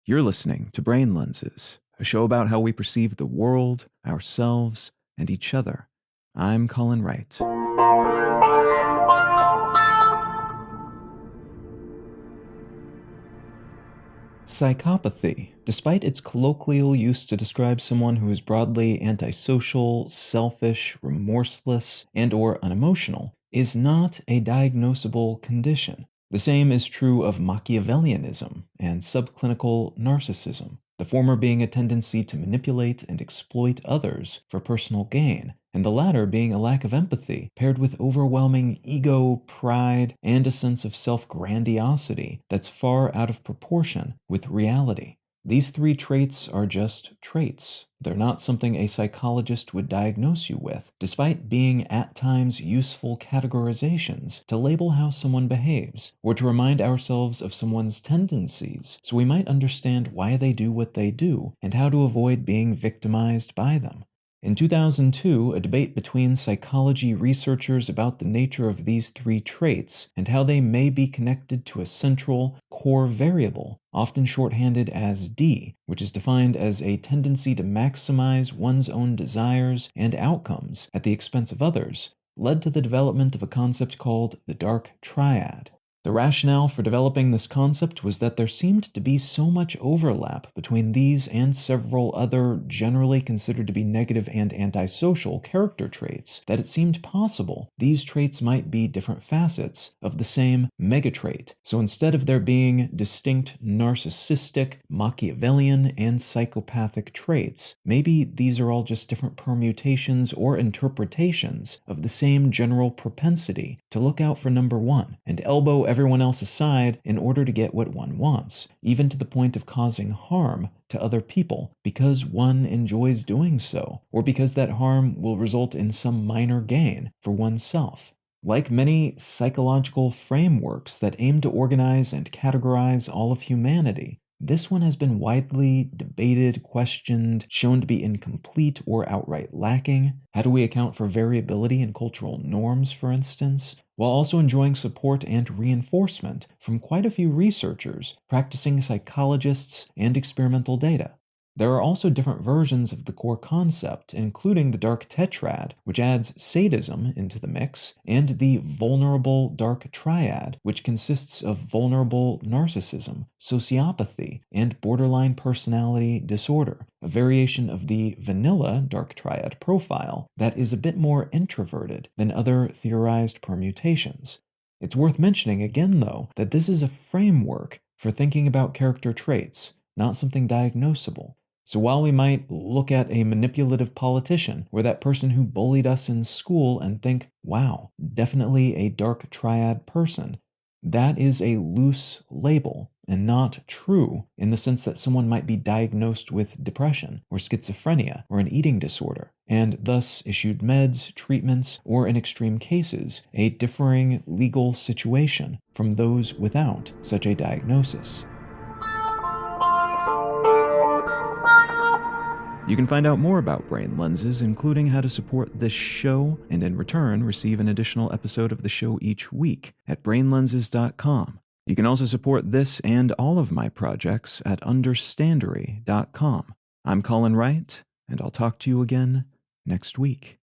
You're listening to Brain Lenses, a show about how we perceive the world, ourselves, and each other. I'm Colin Wright. Psychopathy, despite its colloquial use to describe someone who is broadly antisocial, selfish, remorseless, and/or unemotional, is not a diagnosable condition. The same is true of Machiavellianism and subclinical narcissism, the former being a tendency to manipulate and exploit others for personal gain, and the latter being a lack of empathy paired with overwhelming ego, pride, and a sense of self-grandiosity that's far out of proportion with reality. These three traits are just traits. They're not something a psychologist would diagnose you with, despite being at times useful categorizations to label how someone behaves, or to remind ourselves of someone's tendencies so we might understand why they do what they do and how to avoid being victimized by them. In 2002, a debate between psychology researchers about the nature of these three traits and how they may be connected to a central, core variable, often shorthanded as D, which is defined as a tendency to maximize one's own desires and outcomes at the expense of others, led to the development of a concept called the dark triad. The rationale for developing this concept was that there seemed to be so much overlap between these and several other generally considered to be negative and antisocial character traits that it seemed possible these traits might be different facets of the same megatrait. So instead of there being distinct narcissistic, Machiavellian, and psychopathic traits, maybe these are all just different permutations or interpretations of the same general propensity to look out for number one and elbow everyone else aside in order to get what one wants, even to the point of causing harm to other people because one enjoys doing so, or because that harm will result in some minor gain for oneself. Like many psychological frameworks that aim to organize and categorize all of humanity, this one has been widely debated, questioned, shown to be incomplete or outright lacking. How do we account for variability in cultural norms, for instance? While also enjoying support and reinforcement from quite a few researchers, practicing psychologists, and experimental data. There are also different versions of the core concept, including the dark tetrad, which adds sadism into the mix, and the vulnerable dark triad, which consists of vulnerable narcissism, sociopathy, and borderline personality disorder, a variation of the vanilla dark triad profile that is a bit more introverted than other theorized permutations. It's worth mentioning again, though, that this is a framework for thinking about character traits, not something diagnosable. So while we might look at a manipulative politician or that person who bullied us in school and think, wow, definitely a dark triad person, that is a loose label and not true in the sense that someone might be diagnosed with depression or schizophrenia or an eating disorder, and thus issued meds, treatments, or in extreme cases, a differing legal situation from those without such a diagnosis. You can find out more about Brain Lenses, including how to support this show, and in return receive an additional episode of the show each week at brainlenses.com. You can also support this and all of my projects at understandery.com. I'm Colin Wright, and I'll talk to you again next week.